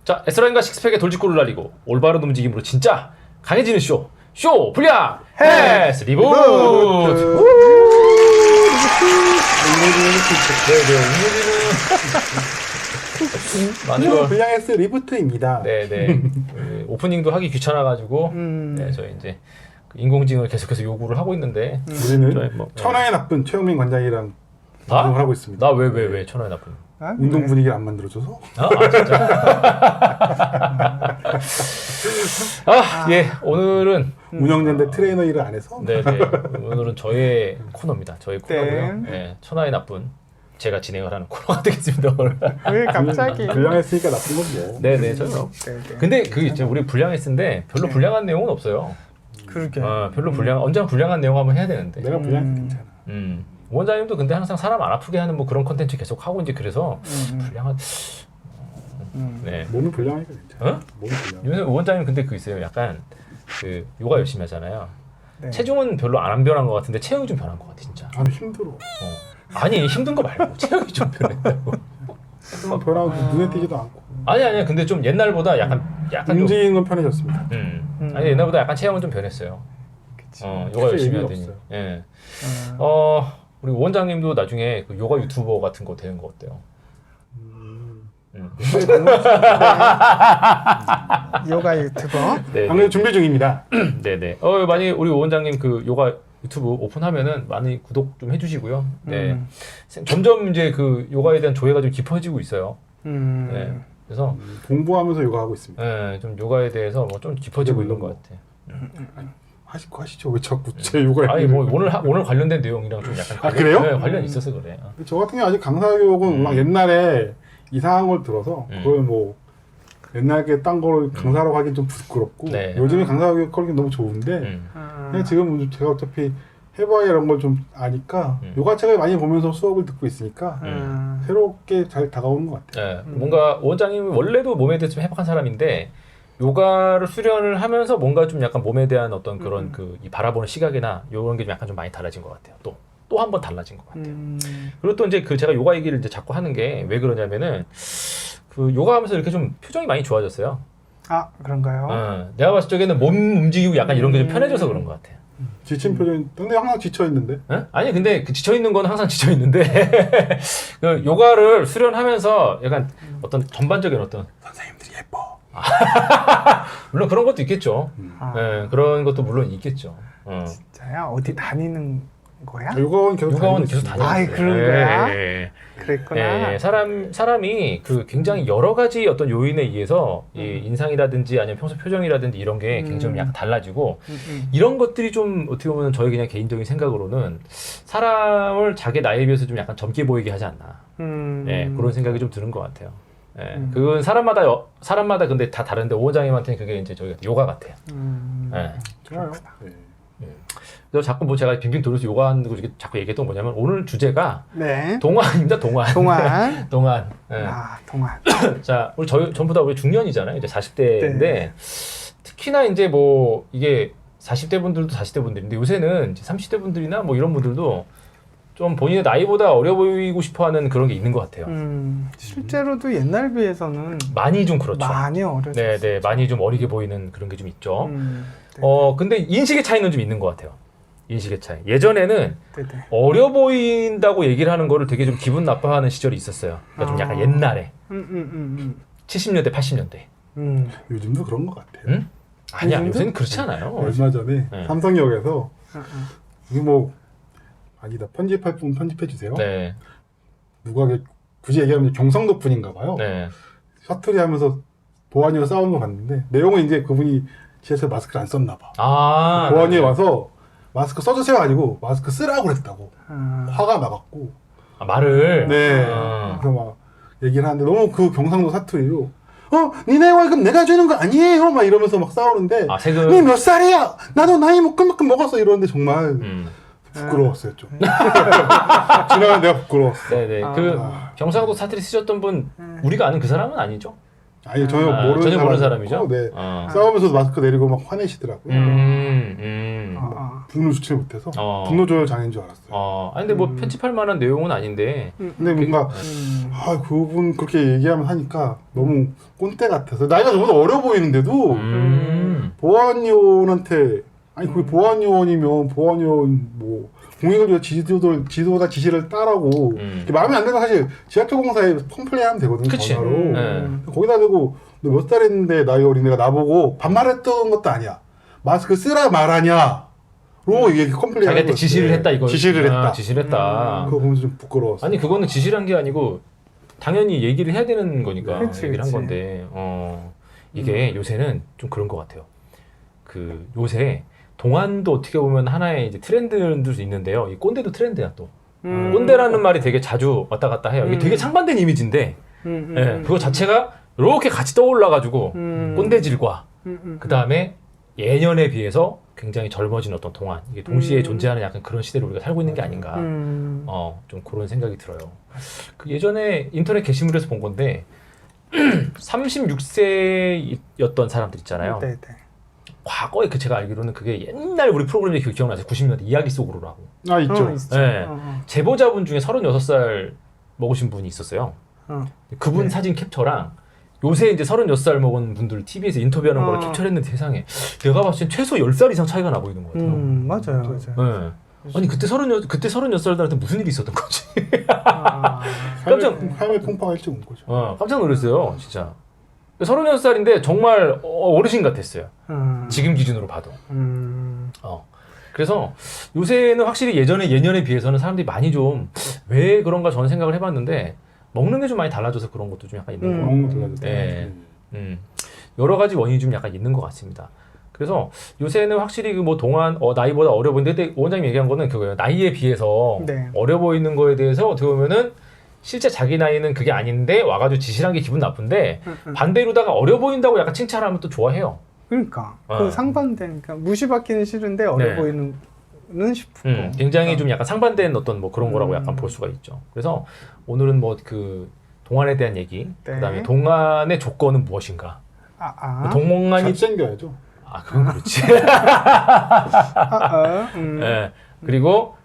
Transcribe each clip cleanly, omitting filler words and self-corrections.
자, S라인과 식스팩의 돌직구를 날리고 올바른 움직임으로 진짜 강해지는 쇼 불량 헬스 리부트. 많은 걸 불량 헬스 리부트입니다. 네네. 오프닝도 하기 귀찮아가지고 네, 저희 이제 인공지능을 계속해서 요구를 하고 있는데 우리는 천하의 나쁜 최영민 관장이랑 방송을 하고 있습니다. 나 왜 천하의 나쁜? 운동 분위기를 안 만들어줘서? 진짜? 예, 오늘은 운영자인데 트레이너 일을 안 해서? 네네. 오늘은 저의 코너입니다. 저의 코너고요. 네, 천하의 나쁜 제가 진행을 하는 코너가 되겠습니다. 오늘. 왜 갑자기? 불량했으니까 나쁜 건 뭐. 네네, 저요. 근데 그 이제 우리 불량했는데 별로 불량한 내용은 없어요. 그러게. 별로 언제나 불량한 내용 한번 해야 되는데. 내가 불량해서 괜찮아. 원장님도 근데 항상 사람 안 아프게 하는 뭐 그런 컨텐츠 계속 하고 이제 그래서 불량한. 네. 몸이 불량하니까 괜찮아. 어? 몸이 불량. 요새 원장님 근데 그 있어요. 약간 그 요가 열심히 하잖아요. 네. 체중은 별로 안 변한 것 같은데 체형이 좀 변한 것 같아 진짜. 아, 힘들어. 아니 힘든 거 말고 체형이 좀 변했다고. 변하고 눈에 띄지도 않고. 아니 근데 좀 옛날보다 약간 움직이는 건 편해졌습니다. 아니 옛날보다 약간 체형은 좀 변했어요. 그치. 요가 열심히 하더니. 없어요. 예. 우리 원장님도 나중에 그 요가 유튜버 같은 거 되는 거 어때요? 요가 유튜버. 네. 방금 준비 중입니다. 네네. 많이 우리 원장님 그 요가 유튜브 오픈하면은 많이 구독 좀 해주시고요. 네. 점점 이제 그 요가에 대한 조예가 좀 깊어지고 있어요. 네. 그래서 공부하면서 요가하고 있습니다. 네, 좀 요가에 대해서 뭐 좀 깊어지고 있는 것 같아. 하시죠. 왜 자꾸 제 요가에. 아니 뭐 오늘 관련된 내용이랑 좀 약간 그래요? 네, 관련이 있어서 그래. 저 같은 경우 아직 강사교육은 막 옛날에 이상한 걸 들어서 그걸 뭐 옛날에 딴 걸 강사라고 하긴 좀 부끄럽고 네. 요즘에 강사교육 하긴 너무 좋은데 그냥 지금 제가 어차피 해봐야 이런 걸 좀 아니까 요가책을 많이 보면서 수업을 듣고 있으니까 새롭게 잘 다가오는 것 같아요. 네, 뭔가 원장님은 원래도 몸에 대해서 좀 해박한 사람인데 요가를 수련을 하면서 뭔가 좀 약간 몸에 대한 어떤 그런 이 바라보는 시각이나 이런 게 좀 약간 좀 많이 달라진 것 같아요. 또 한 번 달라진 것 같아요. 그리고 또 이제 제가 요가 얘기를 이제 자꾸 하는 게 왜 그러냐면은 그 요가 하면서 이렇게 좀 표정이 많이 좋아졌어요. 아, 그런가요? 내가 봤을 적에는 몸 움직이고 약간 이런 게 좀 편해져서 그런 것 같아요. 지친 표정, 근데 항상 지쳐 있는데. 아니 근데 그 지쳐 있는 건 항상 지쳐 있는데 그 요가를 수련하면서 약간 어떤 전반적인 어떤 선생님들이 예뻐. 물론 그런 것도 있겠죠. 네, 그런 것도 물론 있겠죠. 진짜야? 어디 다니는 거야? 요가원 계속 다니고 아이, 그런 거야? 그랬구나. 네, 사람이 그 굉장히 여러 가지 어떤 요인에 의해서 이 인상이라든지 아니면 평소 표정이라든지 이런 게 굉장히 약간 달라지고 이런 것들이 좀 어떻게 보면 저희 그냥 개인적인 생각으로는 사람을 자기 나이에 비해서 좀 약간 젊게 보이게 하지 않나. 네, 그런 생각이 좀 드는 것 같아요. 네, 그건 사람마다 근데 다 다른데 오 원장님한테는 그게 이제 저희 요가 같아요. 네. 좋아요. 네. 그래서 자꾸 뭐 제가 빙빙 돌려서 요가하는 거 자꾸 얘기했던 건 뭐냐면 오늘 주제가 네. 동안입니다. 동안. 동안. 네. 아, 동안. 자, 우리 전부 다 우리 중년이잖아요. 이제 40대인데 네. 특히나 이제 뭐 이게 40대 분들도 40대 분들인데 요새는 이제 30대 분들이나 뭐 이런 분들도 좀 본인의 나이보다 어려 보이고 싶어하는 그런 게 있는 것 같아요. 실제로도 옛날 비해서는 많이 좀 그렇죠. 많이 어려졌어요. 네, 많이 좀 어리게 보이는 그런 게 좀 있죠. 네. 근데 인식의 차이는 좀 있는 것 같아요. 인식의 차이. 예전에는 네네. 어려 보인다고 얘기를 하는 거를 되게 좀 기분 나빠하는 시절이 있었어요. 그러니까 좀 약간 옛날에 70년대, 80년대. 요즘도 그런 것 같아요. 아니야, 요새는 그렇지 않아요. 얼마 전에 네. 삼성역에서 이게 뭐 아니다 편집할 분 편집해 주세요. 네. 누가 굳이 얘기하면 경상도 분인가 봐요. 네. 사투리 하면서 보안이와 싸우는 거 봤는데 내용은 이제 그분이 지하철 마스크를 안 썼나 봐. 보안이 네. 와서 마스크 써주세요 아니고 마스크 쓰라고 그랬다고 화가 나갖고 말을. 네 그래서 막 얘기를 하는데 너무 그 경상도 사투리로 니네 월급 내가 주는 거 아니에요 막 이러면서 막 싸우는데 세금. 니 몇 살이야 나도 나이 그만큼 먹었어 이러는데 정말 부끄러웠어요 좀 지나가는 내가 부끄러웠어. 네네. 그 경상도 사투리 쓰셨던 분 우리가 아는 그 사람은 아니죠? 아니 전혀 모르는 전혀 모르는 사람이고, 사람이죠. 네. 싸우면서 마스크 내리고 막 화내시더라고요. 분노 주체를 못해서 분노 조절 장애인 줄 알았어요. 아니 근데 뭐 편집할 만한 내용은 아닌데. 근데 뭔가 그분 그렇게 얘기하면 하니까 너무 꼰대 같아서 나이가 저보다 어려 보이는데도 보안요원한테 아니 그게 보안요원이면 보안요원 뭐 공익을 위해 지도자 지시를 따라고 마음에 안 들면 사실 지하철 공사에 컴플레인하면 되거든요. 그치. 전화로. 거기다 대고 너 몇 살했는데 나이 어린 애가 나보고 반말했던 것도 아니야. 마스크 쓰라 말하냐. 로 이게 컴플레인 자기한테 지시를 했다 이거. 지시를 했다. 지시를 했다. 그거 보면서 좀 부끄러웠어. 아니 그거는 지시를 한 게 아니고 당연히 얘기를 해야 되는 거니까 얘기를 한 그치. 건데 이게 요새는 좀 그런 것 같아요. 그 요새 동안도 어떻게 보면 하나의 이제 트렌드도 있는데요. 이 꼰대도 트렌드야 또. 꼰대라는 말이 되게 자주 왔다 갔다 해요. 이게 되게 상반된 이미지인데 그거 자체가 이렇게 같이 떠올라가지고 꼰대질과 그 다음에 예년에 비해서 굉장히 젊어진 어떤 동안 이게 동시에 존재하는 약간 그런 시대를 우리가 살고 있는 게 아닌가 좀 그런 생각이 들어요. 그 예전에 인터넷 게시물에서 본 건데 36세였던 사람들 있잖아요. 네네. 과거에 그 제가 알기로는 그게 옛날 우리 프로그램이 기억나세요? 90년대 이야기 속으로라고. 있죠. 네. 제보자분 중에 36살 먹으신 분이 있었어요. 그분 네. 사진 캡처랑 요새 이제 36살 먹은 분들 TV에서 인터뷰하는 거를 캡처했는데 세상에 내가 봤을 때 최소 10살 이상 차이가 나고 있는 것 같아요. 맞아요. 네. 아니 그때 36살들한테 무슨 일이 있었던 거지? 삶의 풍파가 일찍 온 거죠. 깜짝 놀랐어요, 진짜. 36살인데 정말 어르신 같았어요. 지금 기준으로 봐도. 그래서 요새는 확실히 예년에 비해서는 사람들이 많이 좀 왜 그런가 저는 생각을 해봤는데 먹는 게 좀 많이 달라져서 그런 것도 좀 약간 있는 것 같아요. 먹는 거 달라졌다. 네. 여러 가지 원인이 좀 약간 있는 것 같습니다. 그래서 요새는 확실히 그 뭐 동안 나이보다 어려 보이는데 그때 원장님 얘기한 거는 그거예요. 나이에 비해서 네. 어려 보이는 거에 대해서 어떻게 보면은 실제 자기 나이는 그게 아닌데 와가지고 지시한 게 기분 나쁜데 반대로다가 어려 보인다고 약간 칭찬하면 또 좋아해요. 그러니까 그 상반되니까 무시받기는 싫은데 어려 보이는 싶고 굉장히 좀 약간 상반된 어떤 뭐 그런 거라고 약간 볼 수가 있죠. 그래서 오늘은 뭐 그 동안에 대한 얘기, 그다음에 동안의 조건은 무엇인가? 동몽안이 잘생겨야죠. 그건 그렇지. 네. 그리고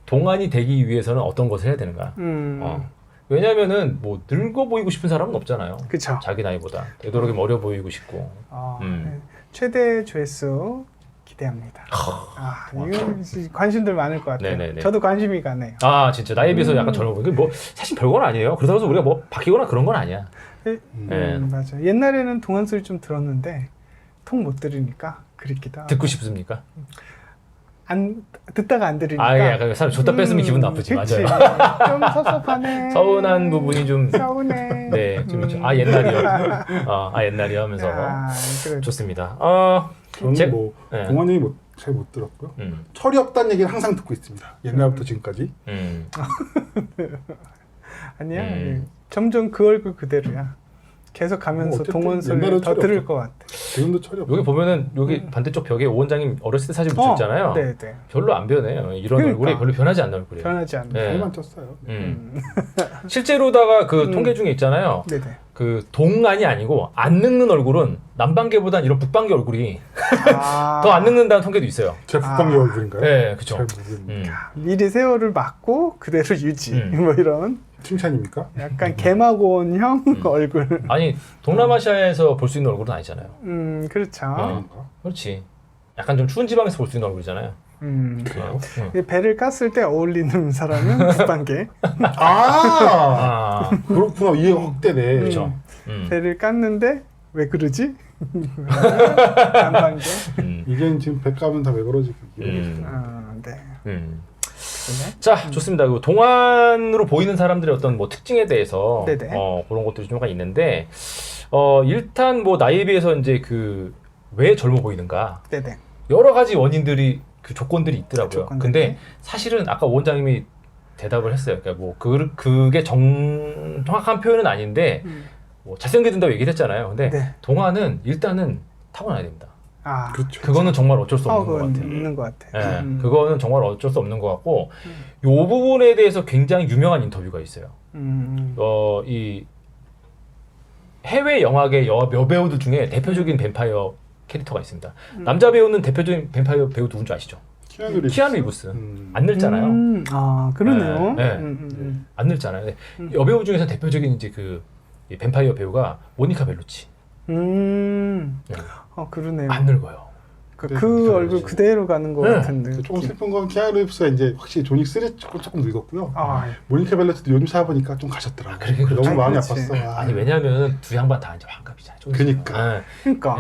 동안이 되기 위해서는 어떤 것을 해야 되는가? 왜냐면은 뭐 늙어 보이고 싶은 사람은 없잖아요. 그쵸. 자기 나이보다 되도록이면 어려 보이고 싶고. 최대 조회수 기대합니다. 이건 관심들 많을 것 같아요. 네네네. 저도 관심이 가네요. 진짜 나이에 비해서 약간 젊어 보이고 뭐 사실 별건 아니에요. 그러다 해서 우리가 뭐 바뀌거나 그런 건 아니야. 맞아. 옛날에는 동안 소리 좀 들었는데 통 못 들으니까 그립기도 하고. 듣고 싶습니까? 듣다가 안 들으니까. 약간 사람 줬다 뺐으면 기분 나쁘지. 그치. 맞아요. 좀 섭섭하네. 서운한 부분이 좀. 서운해. 네, 좀 있죠. 옛날이요. 옛날이요 하면서. 그래. 좋습니다. 저는 동안 얘기 잘 못 들었고요. 철이 없다는 얘기를 항상 듣고 있습니다. 옛날부터 지금까지. 아니야. 점점 그 얼굴 그대로야. 계속 가면서 동원 소리를 더 들을 것 같아. 지금도 철이 없어. 여기 보면은 여기 반대쪽 벽에 오 원장님 어렸을 때 사진 붙였잖아요. 네. 별로 안 변해요. 이런 얼굴이 별로 변하지 않는 얼굴이에요. 변하지 않는. 살만 쪘어요. 실제로다가 그 통계 중에 있잖아요. 네네. 그 동안이 아니고 안 늙는 얼굴은 남방계보단 이런 북방계 얼굴이 더 안 늙는다는 통계도 있어요. 제 북방계 얼굴인가요? 네, 그렇죠. 잘 모르겠네요. 미리 세월을 맞고 그대로 유지. 뭐 이런. 칭찬입니까? 약간 개마고원형 얼굴. 아니 동남아시아에서 볼 수 있는 얼굴은 아니잖아요. 그렇죠. 그렇지. 약간 좀 추운 지방에서 볼 수 있는 얼굴이잖아요. 그래요? 배를 깠을 때 어울리는 사람은 북방계. 그렇구나. 이해가 확 되네. 그렇죠. 배를 깠는데 왜 그러지? 남방계. 이게 지금 배 까면 다 왜 그러지? 네. 자, 좋습니다. 동안으로 보이는 사람들의 어떤 뭐 특징에 대해서 그런 것들이 좀 있는데 일단 뭐 나이에 비해서 이제 그 왜 젊어 보이는가? 네네. 여러 가지 원인들이 그 조건들이 있더라고요. 근데 사실은 아까 원장님이 대답을 했어요. 그러니까 뭐 그게 정확한 표현은 아닌데 뭐 잘생겨야 된다고 얘기를 했잖아요. 근데 동안은 일단은 타고나야 됩니다. 그렇죠. 그거는 정말 어쩔 수 없는 것 같아요. 있는 것 같아요. 그거는 정말 어쩔 수 없는 것 같고 요 부분에 대해서 굉장히 유명한 인터뷰가 있어요. 이 해외 영화계 여배우들 중에 대표적인 뱀파이어 캐릭터가 있습니다. 남자 배우는 대표적인 뱀파이어 배우 누군지 아시죠? 키아누 리브스. 안 늙잖아요. 아 그러네요. 네. 안 늙잖아요. 여배우 중에서 대표적인 이제 이 뱀파이어 배우가 모니카 벨루치. 그러네요. 안 늙어요. 그 얼굴 그대로 가는 것 같은데. 조금 슬픈 건 키아누 리브스가 이제 확실히 존윅 3 조금 늙었고요. 예. 모니카 벨루치도 요즘 살아보니까 좀 가셨더라고요. 그러게 그렇죠. 너무 마음이 그렇지. 아팠어. 아니 왜냐하면 두 양반 다 이제 환갑이잖아요. 그니까. 그러니까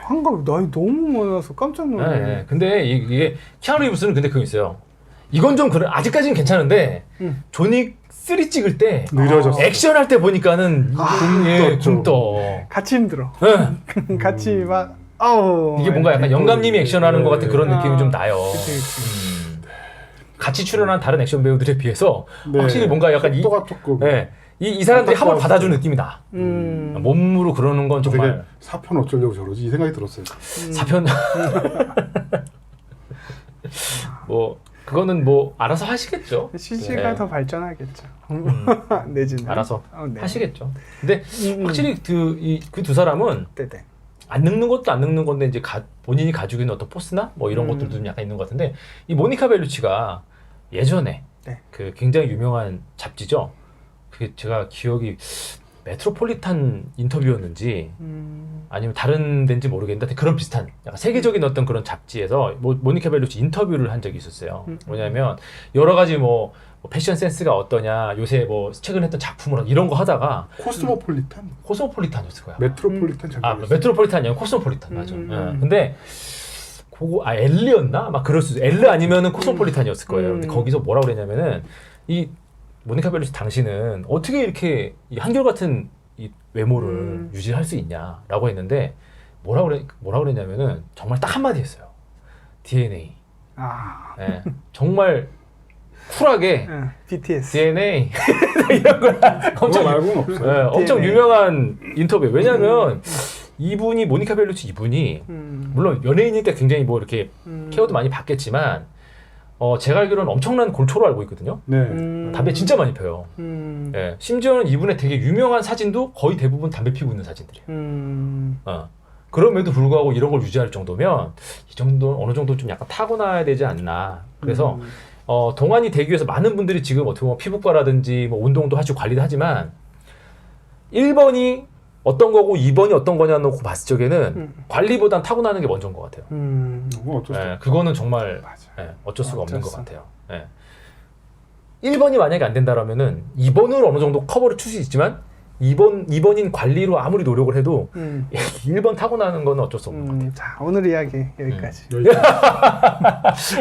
한갑 나이 너무 많아서 깜짝 놀랐네. 네. 근데 이게 키아누 리브스는 근데 그거 있어요. 이건 좀 그래 아직까지는 괜찮은데 존윅 3 찍을 때 느려졌어. 액션 할 때 보니까는 굶떠. 같이 힘들어. 네. 같이 막 아우. 이게 뭔가 약간 영감님이 액션하는 것 같은 그런 느낌이 좀 나요. 그치. 같이 출연한 다른 액션 배우들에 비해서 확실히 뭔가 약간 속도가 조금 이 사람들이 한번 받아주는 느낌이 나. 몸으로 그러는 건 되게 정말 사편 어쩌려고 저러지 이 생각이 들었어요. 사편 뭐 그거는 뭐 알아서 하시겠죠. CG가 네. 더 발전하겠죠. 내지는 알아서 네. 하시겠죠. 근데 확실히 그 두 사람은 네네. 안 늙는 것도 안 늙는 건데 이제 본인이 가지고 있는 어떤 포스나 뭐 이런 것들도 좀 약간 있는 것 같은데 이 모니카 벨루치가 예전에 네. 그 굉장히 유명한 잡지죠. 그게 제가 기억이 메트로폴리탄 인터뷰였는지 아니면 다른 데인지 모르겠는데 그런 비슷한 약간 세계적인 어떤 그런 잡지에서 모니카 벨루치 인터뷰를 한 적이 있었어요. 뭐냐면 여러 가지 뭐 패션 센스가 어떠냐 요새 뭐 최근 했던 작품을 이런 거 하다가 코스모폴리탄이었을 거야. 메트로폴리탄 잘 모르겠어요. 메트로폴리탄이야 코스모폴리탄 맞아. 근데 그거 엘리였나? 막 그럴 수 엘리 아니면은 코스모폴리탄이었을 거예요. 근데 거기서 뭐라고 그랬냐면은 이 모니카 벨루치 당신은 어떻게 이렇게 이 한결같은 이 외모를 유지할 수 있냐라고 했는데 뭐라고 그랬냐면은 정말 딱 한마디 했어요. DNA. 네, 정말 쿨하게 BTS. DNA 이런 걸 엄청 말고는 없어요. 네, 엄청 유명한 인터뷰. 왜냐하면 이분이 모니카 벨루치 이분이 물론 연예인이니까 굉장히 뭐 이렇게 케어도 많이 받겠지만 제가 알기로는 엄청난 골초로 알고 있거든요. 네. 담배 진짜 많이 펴요. 예, 심지어는 이분의 되게 유명한 사진도 거의 대부분 담배 피고 있는 사진들이에요. 그럼에도 불구하고 이런 걸 유지할 정도면 이 정도 어느 정도 좀 약간 타고나야 되지 않나. 그래서 동안이 되기 위해서 많은 분들이 지금 어떻게 보면 피부과라든지 뭐 운동도 하시고 관리도 하지만 1번이 어떤 거고 2번이 어떤 거냐 놓고 봤을 적에는 관리보단 타고나는 게 먼저인 것 같아요. 어쩔 수 없죠. 그거는 정말 어쩔 수가 없는 것 같아요. 1번이 만약에 안 된다라면은 2번으로 어느 정도 커버를 칠 수 있지만 2번인 관리로 아무리 노력을 해도 1번 타고나는 건 어쩔 수 없는 것 같아요. 자, 오늘 이야기 여기까지.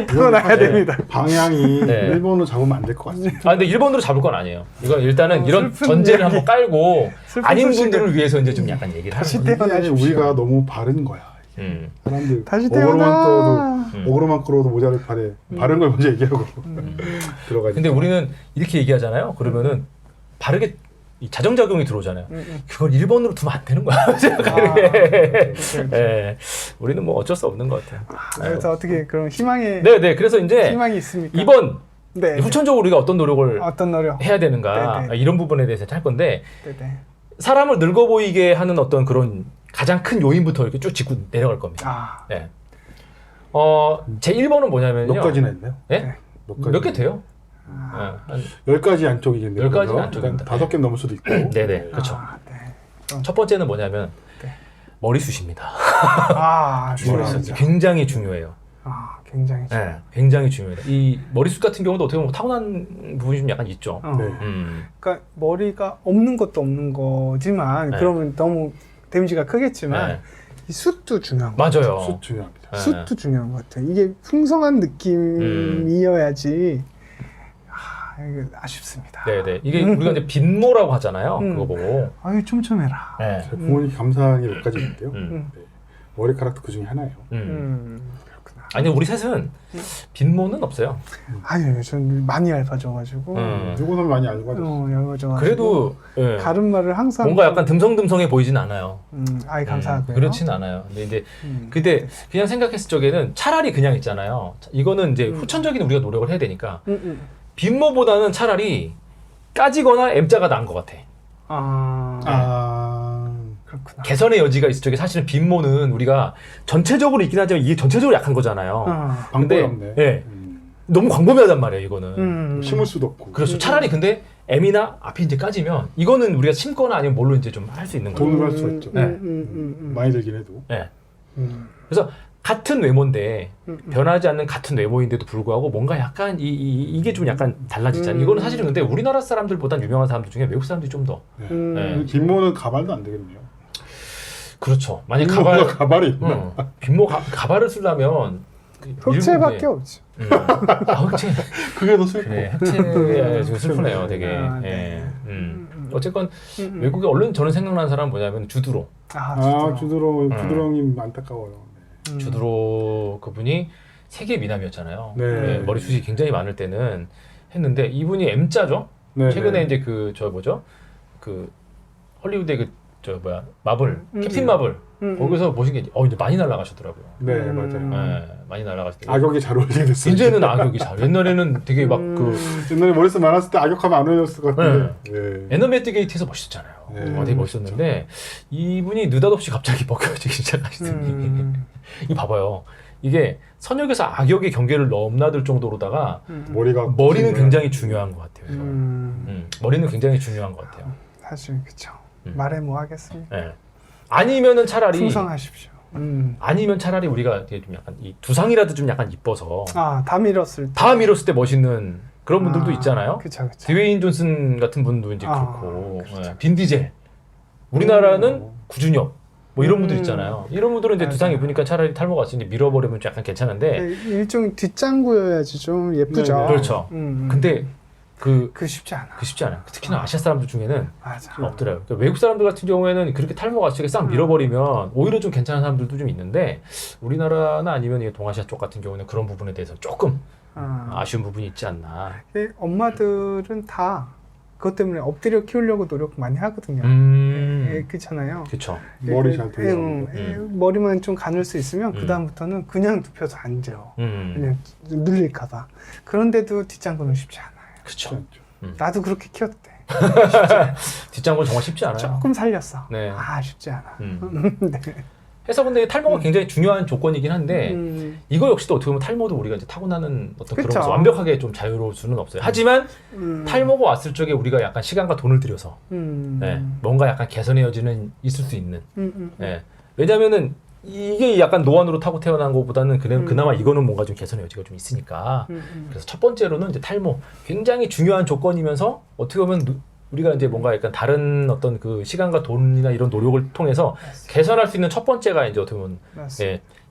그건 나야 됩니다. 방향이 네. 1번으로 잡으면 안 될 것 같습니다. 근데 1번으로 잡을 건 아니에요. 이건 일단은 이런 슬픈 전제를 이야기. 한번 깔고 슬픈 아닌 소식을. 분들을 위해서 이제 좀 약간 얘기를 하는 다시 거예요. 이게 아니라 태어나십시오. 우리가 너무 바른 거야. 사람들 다시 어그로만 태어나. 떠도 어그로만 끌어도 모자를 바래. 바른 걸 먼저 얘기하고 들어가야 근데 우리는 이렇게 얘기하잖아요. 그러면은 바르게 이 자정작용이 들어오잖아요. 그걸 1번으로 두면 안 되는 거야. 예, 우리는 뭐 어쩔 수 없는 것 같아요. 그래서 어떻게 그럼 희망의 네네. 그래서 이제 희망이 있습니까? 2번 네. 후천적으로 우리가 어떤 노력을 어떤 노력? 해야 되는가 네네. 이런 부분에 대해서 할 건데 네네. 사람을 늙어 보이게 하는 어떤 그런 가장 큰 요인부터 이렇게 쭉 짚고 내려갈 겁니다. 네. 제 1번은 뭐냐면요. 몇 가지나 있나요? 네? 몇 개 돼요? 한 10가지 안쪽이겠네요. 10가지 안쪽입니다. 5개 넘을 수도 있고. 네네. 그렇죠. 네. 첫 번째는 뭐냐면 네. 머리숱입니다. 중요하죠. 머리숱 굉장히 중요해요. 굉장히 네, 굉장히 중요해요. 이 머리숱 같은 경우도 어떻게 보면 타고난 부분이 좀 약간 있죠. 네. 그러니까 머리가 없는 것도 없는 거지만 네. 그러면 너무 데미지가 크겠지만 네. 이 숱도 중요한 거. 맞아요. 숱 중요합니다. 네. 숱도 중요한 것 같아요. 이게 풍성한 느낌이어야지 이거 아쉽습니다. 네네. 이게 우리가 이제 빈모라고 하잖아요. 그거 보고. 아유 촘촘해라. 네. 제 부모님 감사한 게 몇 가지 있는데요. 음. 네. 머리카락도 그 중에 하나예요. 그렇구나. 아니 우리 셋은 빈모는 없어요. 아니요, 전 많이 얇아져가지고. 요거는 많이 알고 가졌어요. 얇아져가지고. 그래도 예. 가르마를 항상 뭔가 약간 듬성듬성해 보이진 않아요. 아이 감사하고요. 그렇진 않아요. 근데 이제 그때 그냥 생각했을 적에는 차라리 그냥 있잖아요. 이거는 이제 후천적인 우리가 노력을 해야 되니까 빈모보다는 차라리 까지거나 M자가 나은 것 같아. 그렇구나. 개선의 여지가 있을 적에 사실은 빈모는 우리가 전체적으로 있긴 하지만 이게 전체적으로 약한 거잖아요. 방법이 없네. 예, 너무 광범위하단 말이에요, 이거는. 심을 수도 없고. 그렇죠. 차라리 근데 M이나 앞이 이제 까지면 이거는 우리가 심거나 아니면 뭘로 이제 좀 할 수 있는 거죠. 돈을 할 수가 있죠. 네. 많이 들긴 해도. 네. 그래서 같은 외모인데 변하지 않는 같은 외모인데도 불구하고 뭔가 약간 이게 좀 약간 달라지잖아요. 이거는 사실은 근데 우리나라 사람들보단 유명한 사람들 중에 외국 사람들이 좀 더. 네. 빈모는 가발도 안 되겠네요. 그렇죠. 만약 가발이 있나? 빈모 가발을 쓰려면 흑채밖에 없죠. 흑채. 그게 더 슬퍼. 그래, 흑채 좀 슬프네요, 되게. 네. 어쨌건 외국의 얼른 저는 생각나는 사람은 뭐냐면 주드로. 주드로님 안타까워요. 주드로 그분이 세계 미남이었잖아요. 네. 머리숱이 굉장히 많을 때는 했는데 이분이 M자죠. 네, 최근에 이제 헐리우드의 마블 캡틴 마블 거기서 보신 게 이제 많이 날아가셨더라고요. 네, 맞아요. 네, 많이 날아가셨더라고요. 악역이 잘 어울리게 됐어요. 이제는 악역이 잘. 옛날에는 되게 옛날에 머리숱 많았을 때 악역하면 안 어울렸을 것 같은데. 네. 애너메트 게이트에서 멋있었잖아요. 되게 멋있었는데 이분이 느닷없이 갑자기 벗겨지기 시작하시더니 이 봐봐요. 이게 선역에서 악역의 경계를 넘나들 정도로다가 머리는 굉장히 중요한 것 같아요. 머리는 굉장히 중요한 것 같아요. 사실 그렇죠. 말해 뭐 하겠습니까? 네. 아니면은 차라리 풍성하십시오. 아니면 차라리 우리가 되게 좀 약간 이 두상이라도 좀 약간 이뻐서 다 밀었을 때 멋있는 그런 분들도 있잖아요. 그쵸. 드웨인 존슨 같은 분도 이제 그렇고 빈 디젤. 우리나라는 구준엽 뭐 이런 분들 있잖아요. 이런 분들은 이제 두상 입으니까 차라리 탈모가 있으니 밀어버리면 약간 괜찮은데 일종 뒷장구여야지 좀 예쁘죠. 네, 그렇죠. 근데 그 쉽지 않아. 쉽지 않아요. 특히나 아시아 사람들 중에는 맞아. 없더라고요. 그러니까 외국 사람들 같은 경우에는 그렇게 탈모가 갑자기 싹 밀어버리면 오히려 좀 괜찮은 사람들도 좀 있는데 우리나라나 아니면 동아시아 쪽 같은 경우는 그런 부분에 대해서 조금 아쉬운 부분이 있지 않나. 엄마들은 다 그것 때문에 엎드려 키우려고 노력 많이 하거든요. 그렇잖아요. 그렇죠. 머리 잘 되려. 머리만 좀 가눌 수 있으면 그 다음부터는 그냥 눕혀서 앉아요. 그냥 눌릴까봐. 그런데도 뒷장구는 쉽지 않아요. 그렇죠. 나도 그렇게 키웠대. 뒷장구는 정말 쉽지 않아요. 조금 살렸어. 네. 쉽지 않아. 네. 해서 근데 탈모가 굉장히 중요한 조건이긴 한데 이거 역시도 어떻게 보면 탈모도 우리가 이제 타고나는 어떤 그런 것서 완벽하게 좀 자유로울 수는 없어요. 하지만 탈모가 왔을 적에 우리가 약간 시간과 돈을 들여서 뭔가 약간 개선의 여지는 있을 수 있는. 왜냐하면은 이게 약간 노안으로 타고 태어난 것보다는 그나마 이거는 뭔가 좀 개선의 여지가 좀 있으니까. 그래서 첫 번째로는 이제 탈모 굉장히 중요한 조건이면서 어떻게 보면 우리가 이제 뭔가 약간 다른 어떤 그 시간과 돈이나 이런 노력을 통해서 개선할 수 있는 첫 번째가 이제 어떻게 보면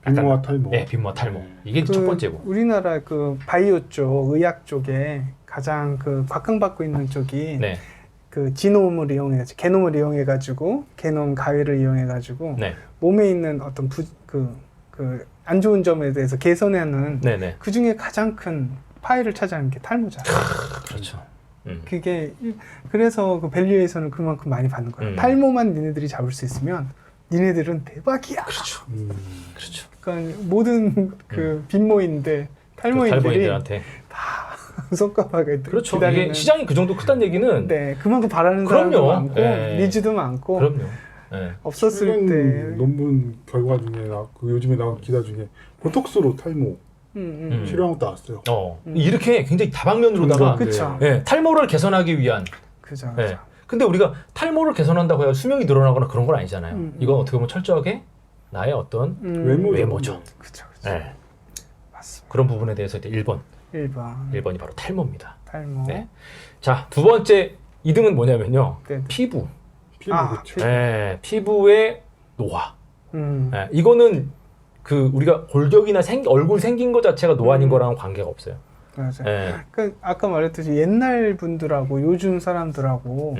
빈모와 탈모. 빈모와 탈모. 이게 첫 번째고. 우리나라 그 바이오 쪽, 의학 쪽에 가장 그 각광받고 있는 쪽이 그 지놈을 이용해가지고 게놈을 이용해가지고 게놈 가위를 이용해가지고 몸에 있는 어떤 안 좋은 점에 대해서 개선하는 그 중에 가장 큰 파일을 차지하는 게 탈모잖아요. 그렇죠. 그게 그래서 그 밸류에이션을 그만큼 많이 받는 거예요. 탈모만 니네들이 잡을 수 있으면 니네들은 대박이야. 그렇죠. 그렇죠. 그러니까 모든 그 빈모인들 탈모인들한테 다 손가락에 그렇죠. 이게 시장이 그 정도 크다는 얘기는 그만큼 바라는 사람도 많고 니즈도 많고 그럼요. 없었을 때 논문 결과 중에 요즘에 나온 기사 중에 보톡스로 탈모 치료한 것도 나왔어요. 이렇게 굉장히 다방면으로다가 탈모를 개선하기 위한. 그죠. 근데 우리가 탈모를 개선한다고 해서 수명이 늘어나거나 그런 건 아니잖아요. 이건 어떻게 보면 철저하게 나의 어떤 외모죠. 그렇죠. 맞습니다. 그런 부분에 대해서 이제 1번이 바로 탈모입니다. 탈모. 자, 두 번째 2등은 뭐냐면요. 피부. 그렇죠. 피부의 노화. 이거는 우리가 골격이나 얼굴 생긴 것 자체가 노안인 거랑은 관계가 없어요. 맞아요. 그러니까 아까 말했듯이 옛날 분들하고 요즘 사람들하고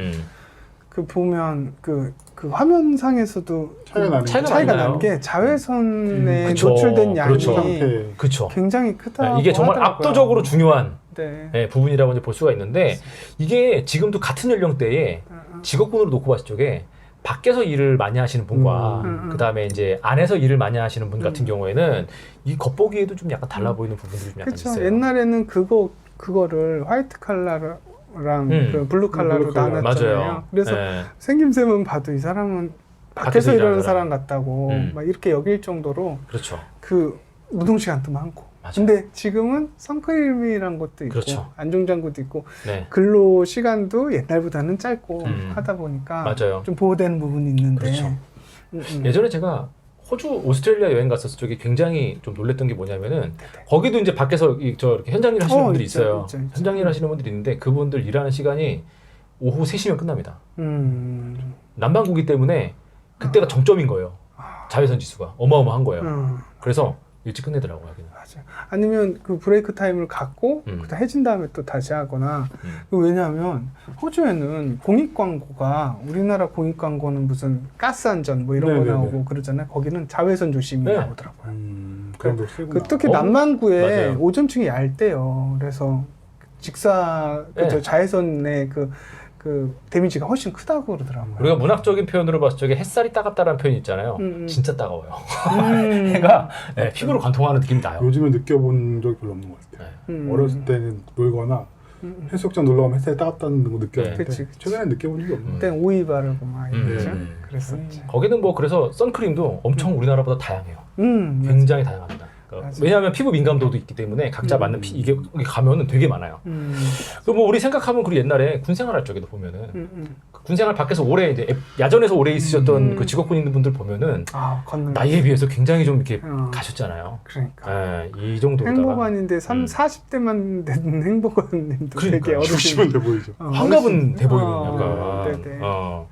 그 보면 그 화면상에서도 차이가 나는 게 자외선에 노출된 양이 굉장히 크다. 이게 정말 하더라고요. 압도적으로 중요한 부분이라고 이제 볼 수가 있는데 이게 지금도 같은 연령대에 직업군으로 놓고 봤을 적에 밖에서 일을 많이 하시는 분과 그 다음에 이제 안에서 일을 많이 하시는 분 같은 경우에는 이 겉보기에도 좀 약간 달라 보이는 부분들이 좀 약간 있어요. 옛날에는 그거를 화이트 칼라랑 그 블루 칼라로 나눴잖아요. 그래서 생김새만 봐도 이 사람은 밖에서 일하는 사람 같다고 막 이렇게 여길 정도로 그렇죠. 그 노동 시간도 많고. 맞아요. 근데 지금은 선크림이란 것도 있고 그렇죠. 안정장구도 있고 네. 근로 시간도 옛날보다는 짧고 하다 보니까 맞아요. 좀 보호되는 부분이 있는데 그렇죠. 예전에 제가 호주, 오스트레일리아 여행 갔었을 적에 굉장히 좀 놀랬던 게 뭐냐면은 거기도 이제 밖에서 이렇게 현장 일 하시는 분들이 있어요. 있죠. 현장 일 하시는 분들이 있는데 그분들 일하는 시간이 오후 3시면 끝납니다. 남반구기 때문에 그때가 정점인 거예요. 자외선 지수가 어마어마한 거예요. 그래서 일찍 끝내더라고요. 여기는. 맞아요. 아니면 그 브레이크 타임을 갖고 그다음 해진 다음에 또 다시 하거나 왜냐하면 호주에는 공익 광고가 우리나라 공익 광고는 무슨 가스 안전 뭐 이런 거 나오고 그러잖아요. 거기는 자외선 조심이 나오더라고요. 그런 거 쓰구나. 특히 남반구에 맞아요. 오존층이 얇대요. 그래서 직사 자외선의 그 데미지가 훨씬 크다고 그러더라고요. 우리가 문학적인 표현으로 봤을 적에 het살이 따갑다라는 표현이 있잖아요. 진짜 따가워요. 해가 피부를 관통하는 느낌이 나요. 요즘에 느껴본 적이 별로 없는 것 같아요. 어렸을 때는 놀거나 해수욕장 놀러 가면 햇살이 따갑다는 거 느꼈는데 그치. 최근에 느껴본 적이 없는 것 그때 오이 바르고 막 이랬죠. 그랬었지. 거기는 뭐 그래서 선크림도 엄청 우리나라보다 다양해요. 굉장히 다양합니다. 왜냐하면 피부 민감도도 있기 때문에 각자 맞는 이게 가면은 되게 많아요. 그 뭐 우리 생각하면 그리고 옛날에 군 생활할 적에도 보면은 군 생활 밖에서 오래 이제 야전에서 오래 있으셨던 그 직업군 있는 분들 보면은 나이에 비해서 굉장히 좀 이렇게 가셨잖아요. 그러니까 이 정도로다가 행복한인데 40대만 된 행복한님도 되게 어르신 돼 보이죠. 환갑은 돼 보이는 약간.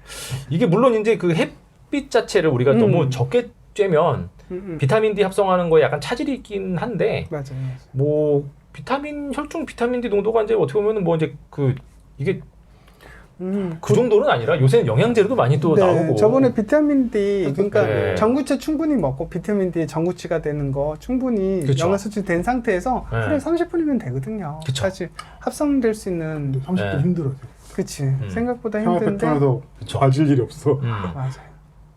이게 물론 이제 그 햇빛 자체를 우리가 너무 적게 쬐면 비타민 D 합성하는 거에 약간 차질이 있긴 한데 맞아요. 뭐 혈중 비타민 D 농도가 이제 어떻게 보면은 뭐 이제 이게 그 정도는 아니라 요새는 영양제로도 많이 또 나오고. 저번에 비타민 D 그러니까 전구체 충분히 먹고 비타민 D 전구치가 되는 거 충분히 영양 섭취된 상태에서 하루에 30분이면 되거든요. 그쵸. 사실 합성될 수 있는 30분 힘들어요. 그치. 생각보다 힘든데. 패턴에서 봐줄 일이 없어. 맞아요.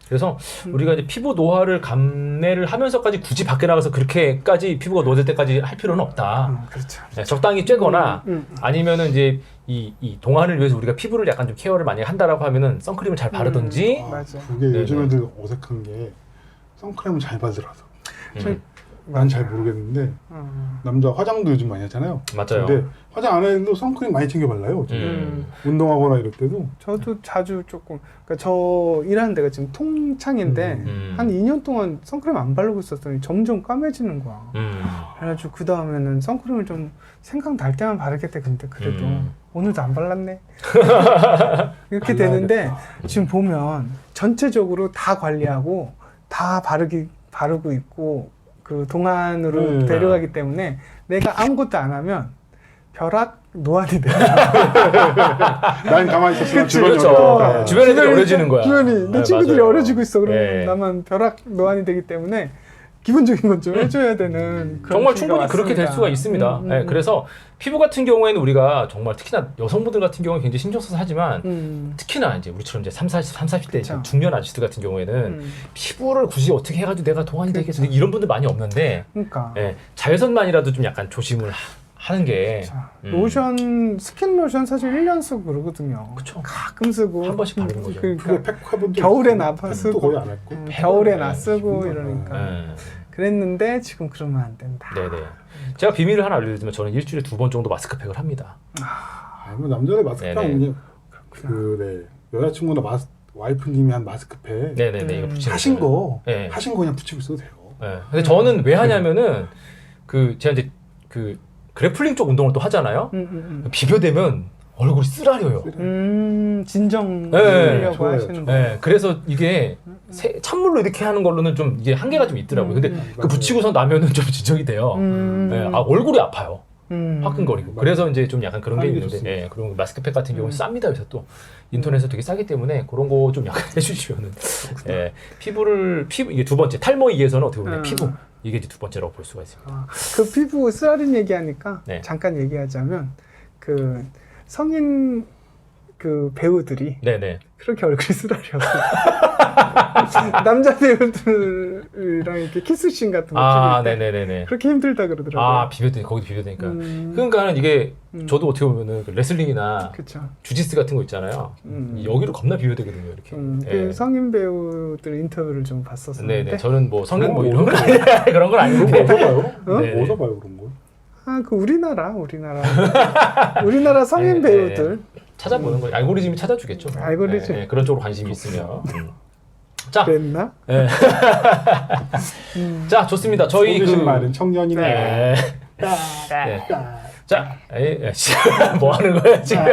그래서 우리가 이제 피부 노화를 감내를 하면서까지 굳이 밖에 나가서 그렇게까지 피부가 노화될 때까지 할 필요는 없다. 그렇죠. 적당히 쬐거나 아니면은 이제 이 동안을 위해서 우리가 피부를 약간 좀 케어를 많이 한다라고 하면은 선크림을 잘 바르든지. 맞아. 그게 요즘 애들 어색한 게 선크림을 잘 바르더라도. 난 잘 모르겠는데 남자 화장도 요즘 많이 하잖아요. 맞아요. 근데 화장 안 해도 선크림 많이 챙겨 발라요. 운동하거나 이럴 때도. 저도 자주 조금 그러니까 저 일하는 데가 지금 통창인데 한 2년 동안 선크림 안 바르고 있었더니 점점 까매지는 거야. 그래가지고 그 다음에는 선크림을 좀 생각날 때만 바르겠대. 근데 그래도 오늘도 안 발랐네. 이렇게 되는데 지금 보면 전체적으로 다 관리하고 다 바르고 있고 그 동안으로 데려가기 때문에 내가 아무것도 안 하면 벼락 노안이 돼. 난 가만히 있었으면 주변 애들이 어려지는 거야. 주변이 내 친구들이 어려지고 있어. 그러면 나만 벼락 노안이 되기 때문에 기본적인 건 좀 해줘야 되는 그런 정말 충분히 그렇게 될 수가 있습니다. 그래서 피부 같은 경우에는 우리가 정말 특히나 여성분들 같은 경우는 굉장히 신경 써서 하지만 특히나 이제 우리처럼 이제 40대 중년 아저씨들 같은 경우에는 피부를 굳이 어떻게 해가지고 내가 동안이 되겠어 이런 분들 많이 없는데 자외선만이라도 좀 약간 조심을 하는 게 로션 스킨 로션 사실 1년 쓰고 그러거든요. 그쵸. 가끔 쓰고 한 번씩 바르는 거죠. 그러니까 겨울에 나 쓰고 거의 안 했고 겨울에 나 쓰고 이러니까 그랬는데 지금 그러면 안 된다. 네네. 제가 비밀을 하나 알려드리면 저는 일주일에 2번 정도 마스크팩을 합니다. 뭐 남자들 마스크팩 그냥 여자친구나 와이프님이 한 마스크팩 네네네 이거 붙이는 하신 거 그냥 붙이고 있어도 돼요. 근데 저는 왜 하냐면은 제가 이제 그래플링 쪽 운동을 또 하잖아요. 비교되면 얼굴이 쓰라려요. 진정하려고 하시는 거예요. 그래서 이게 찬물로 이렇게 하는 걸로는 좀 이게 한계가 좀 있더라고요. 근데 그 붙이고서 나면은 좀 진정이 돼요. 얼굴이 아파요. 화끈거리고. 그래서 이제 좀 약간 그런 게 있는데, 그런 마스크팩 같은 경우는 쌉니다. 요새 또 인터넷에서 되게 싸기 때문에 그런 거 좀 약간 해주시면은 피부 이게 두 번째 탈모에 의해서는 어떻게 보면 피부. 이게 이제 두 번째라고 볼 수가 있습니다. 그 피부 쓰라린 얘기하니까 잠깐 얘기하자면 그 성인 그 배우들이 네네. 그렇게 얼굴이 쓰라려고 남자 배우들이랑 이렇게 키스씬 같은 거 찍을 때 네네네네. 그렇게 힘들다 그러더라고요. 아 비벼대 거기도 비벼대니까. 그러니까는 이게 저도 어떻게 보면은 그 레슬링이나 그쵸. 주짓수 같은 거 있잖아요. 여기로 겁나 비벼대거든요 이렇게. 그 성인 배우들 인터뷰를 좀 봤었는데. 네네. 저는 뭐 성인 뭐 이런 거 그런 건 아닌데. 어디서 봐요? 네. 어디서 봐요 그런 거? 그 우리나라 성인 배우들 찾아보는 거예요. 알고리즘이 찾아주겠죠. 알고리즘. 네, 그런 쪽으로 관심이 있으면. 자, 그랬나? 네. 자, 좋습니다. 저희 그 말은 청년이네. 네. 자, 뭐 하는 거야 지금?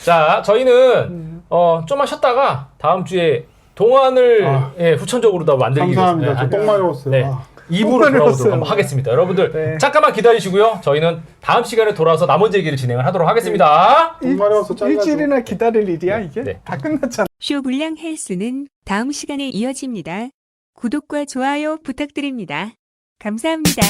자, 저희는 좀만 쉬었다가 다음 주에 동안을 후천적으로 다 만들기 위해서. 감사합니다. 저 똥 마려웠어요. 네. 2부로 돌아오도록 한번 하겠습니다. 여러분들 잠깐만 기다리시고요. 저희는 다음 시간에 돌아와서 나머지 얘기를 진행을 하도록 하겠습니다. 일주일이나 기다릴 일이야 이게? 다 끝났잖아. 쇼불량 헬스는 다음 시간에 이어집니다. 구독과 좋아요 부탁드립니다. 감사합니다.